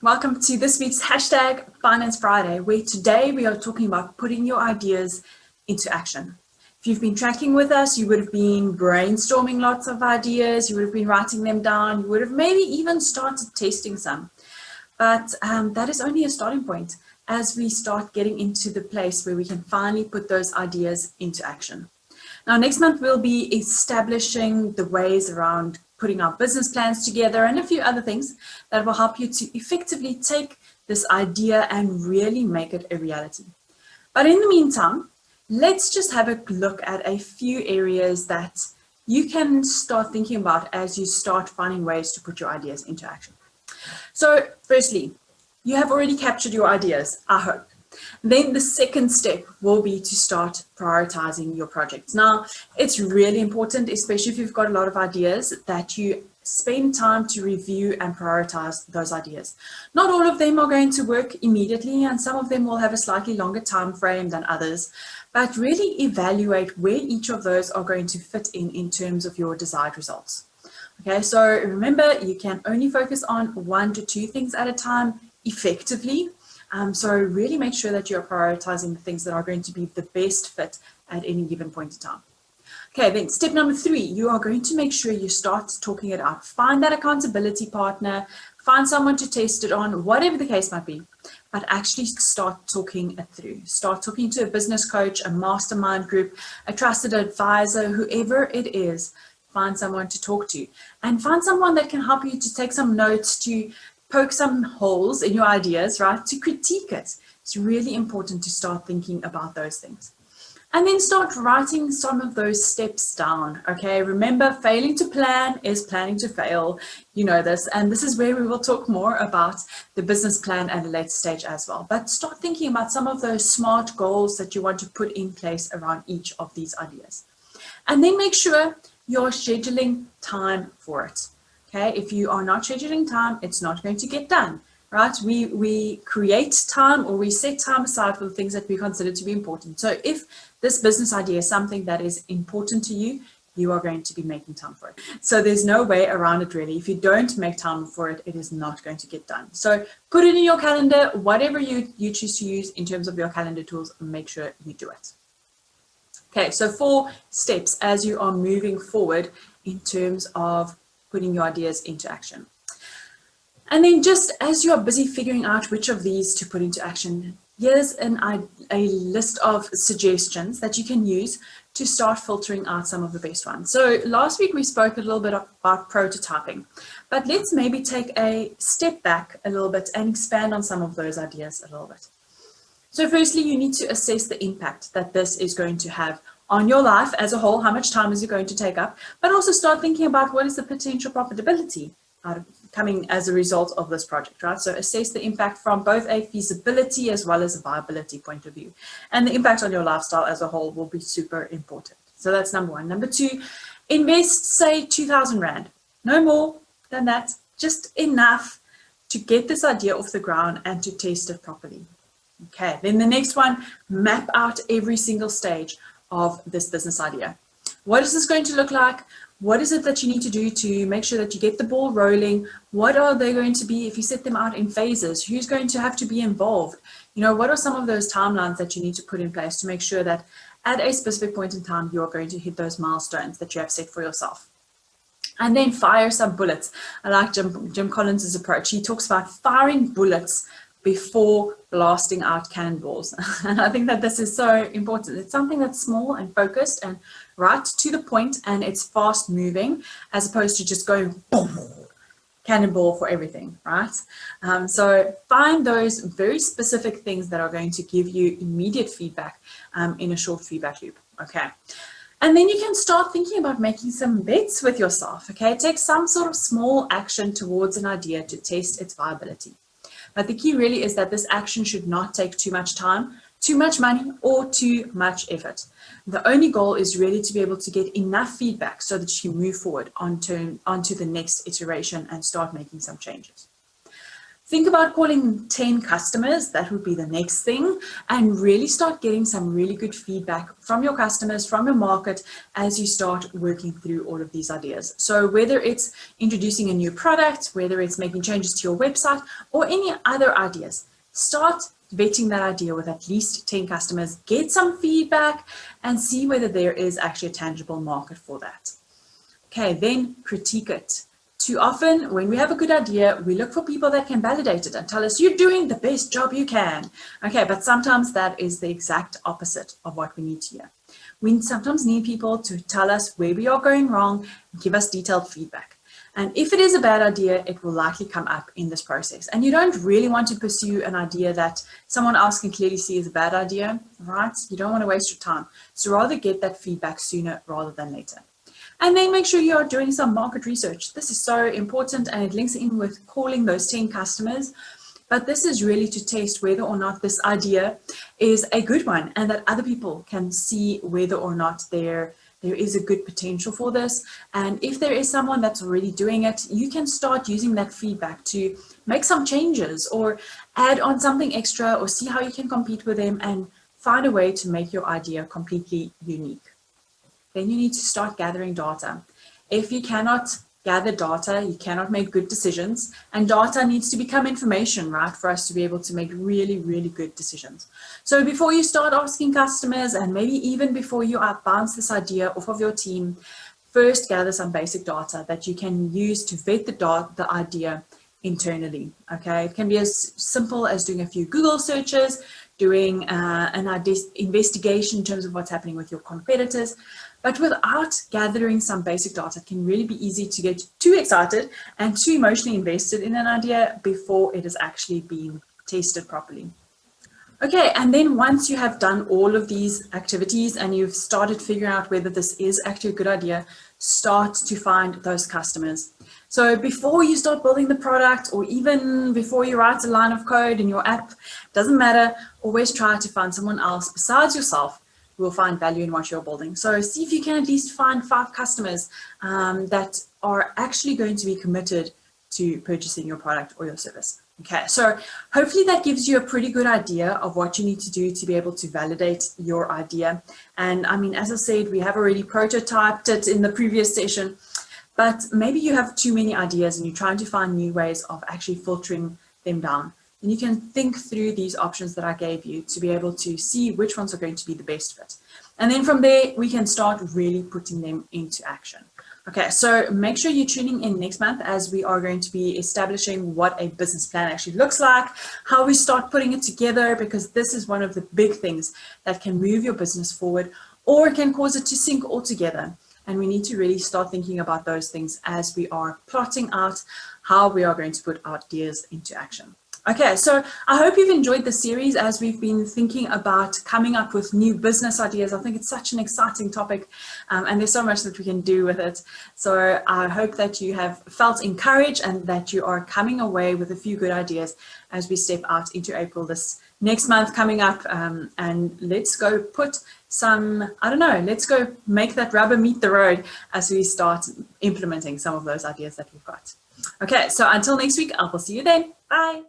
Welcome to this week's hashtag Finance Friday, where today we are talking about putting your ideas into action. If you've been tracking with us, you would have been brainstorming lots of ideas, you would have been writing them down, you would have maybe even started testing some. But that is only a starting point as we start getting into the place where we can finally put those ideas into action. Now, next month, we'll be establishing the ways around putting our business plans together and a few other things that will help you to effectively take this idea and really make it a reality. But in the meantime, let's just have a look at a few areas that you can start thinking about as you start finding ways to put your ideas into action. So firstly, you have already captured your ideas, I hope. Then the second step will be to start prioritizing your projects. Now, it's really important, especially if you've got a lot of ideas, that you spend time to review and prioritize those ideas. Not all of them are going to work immediately, and some of them will have a slightly longer time frame than others, but really evaluate where each of those are going to fit in terms of your desired results. Okay, so remember, you can only focus on 1 to 2 things at a time effectively. So really make sure that you're prioritizing the things that are going to be the best fit at any given point in time. Okay, then step number 3, you are going to make sure you start talking it out. Find that accountability partner, find someone to test it on, whatever the case might be, but actually start talking it through. Start talking to a business coach, a mastermind group, a trusted advisor, whoever it is. Find someone to talk to and find someone that can help you to take some notes, to poke some holes in your ideas, right? To critique it. It's really important to start thinking about those things. And then start writing some of those steps down, okay? Remember, failing to plan is planning to fail. You know this, and this is where we will talk more about the business plan at a later stage as well. But start thinking about some of those SMART goals that you want to put in place around each of these ideas. And then make sure you're scheduling time for it. Okay, if you are not scheduling time, it's not going to get done, right? We create time, or we set time aside for the things that we consider to be important. So if this business idea is something that is important to you, you are going to be making time for it. So there's no way around it really. If you don't make time for it, it is not going to get done. So put it in your calendar, whatever you choose to use in terms of your calendar tools, and make sure you do it. Okay, so 4 steps as you are moving forward in terms of putting your ideas into action. And then just as you are busy figuring out which of these to put into action, here's a list of suggestions that you can use to start filtering out some of the best ones. So last week we spoke a little bit about prototyping, but let's maybe take a step back a little bit and expand on some of those ideas a little bit. So firstly, you need to assess the impact that this is going to have on your life as a whole. How much time is it going to take up? But also start thinking about what is the potential profitability coming as a result of this project, right? So assess the impact from both a feasibility as well as a viability point of view. And the impact on your lifestyle as a whole will be super important. So that's number 1. Number 2, invest, say, 2,000 Rand. No more than that, just enough to get this idea off the ground and to test it properly. Okay, then the next one, map out every single stage of this business idea. What is this going to look like? What is it that you need to do to make sure that you get the ball rolling? What are they going to be if you set them out in phases? Who's going to have to be involved? You know, what are some of those timelines that you need to put in place to make sure that at a specific point in time, you're going to hit those milestones that you have set for yourself? And then fire some bullets. I like Jim Collins' approach. He talks about firing bullets before blasting out cannonballs. And I think that this is so important. It's something that's small and focused and right to the point, and it's fast moving as opposed to just going boom, cannonball for everything, right? So find those very specific things that are going to give you immediate feedback in a short feedback loop, okay? And then you can start thinking about making some bets with yourself, okay? Take some sort of small action towards an idea to test its viability. But the key really is that this action should not take too much time, too much money, or too much effort. The only goal is really to be able to get enough feedback so that you move forward onto the next iteration and start making some changes. Think about calling 10 customers, that would be the next thing, and really start getting some really good feedback from your customers, from your market, as you start working through all of these ideas. So whether it's introducing a new product, whether it's making changes to your website, or any other ideas, start vetting that idea with at least 10 customers, get some feedback, and see whether there is actually a tangible market for that. Okay, then critique it. Too often, when we have a good idea, we look for people that can validate it and tell us, you're doing the best job you can. Okay, but sometimes that is the exact opposite of what we need to hear. We sometimes need people to tell us where we are going wrong and give us detailed feedback. And if it is a bad idea, it will likely come up in this process. And you don't really want to pursue an idea that someone else can clearly see is a bad idea, right? You don't want to waste your time. So rather get that feedback sooner rather than later. And then make sure you are doing some market research. This is so important, and it links in with calling those 10 customers. But this is really to test whether or not this idea is a good one and that other people can see whether or not there is a good potential for this. And if there is someone that's already doing it, you can start using that feedback to make some changes or add on something extra or see how you can compete with them and find a way to make your idea completely unique. Then you need to start gathering data. If you cannot gather data, you cannot make good decisions, and data needs to become information, right, for us to be able to make really, really good decisions. So before you start asking customers, and maybe even before you bounce this idea off of your team, first gather some basic data that you can use to vet the idea internally, okay? It can be as simple as doing a few Google searches, doing an investigation in terms of what's happening with your competitors. But without gathering some basic data, it can really be easy to get too excited and too emotionally invested in an idea before it has actually been tested properly. Okay, and then once you have done all of these activities and you've started figuring out whether this is actually a good idea, start to find those customers. So before you start building the product, or even before you write a line of code in your app, doesn't matter, always try to find someone else besides yourself who will find value in what you're building. So see if you can at least find 5 customers that are actually going to be committed to purchasing your product or your service. Okay, so hopefully that gives you a pretty good idea of what you need to do to be able to validate your idea. And I mean, as I said, we have already prototyped it in the previous session, but maybe you have too many ideas and you're trying to find new ways of actually filtering them down. And you can think through these options that I gave you to be able to see which ones are going to be the best fit. And then from there, we can start really putting them into action. Okay, so make sure you're tuning in next month as we are going to be establishing what a business plan actually looks like, how we start putting it together, because this is one of the big things that can move your business forward or can cause it to sink altogether. And we need to really start thinking about those things as we are plotting out how we are going to put our ideas into action. Okay, so I hope you've enjoyed the series as we've been thinking about coming up with new business ideas. I think it's such an exciting topic and there's so much that we can do with it. So I hope that you have felt encouraged and that you are coming away with a few good ideas as we step out into April this next month coming up. And let's go put some, I don't know, let's go make that rubber meet the road as we start implementing some of those ideas that we've got. Okay, so until next week, I will see you then. Bye.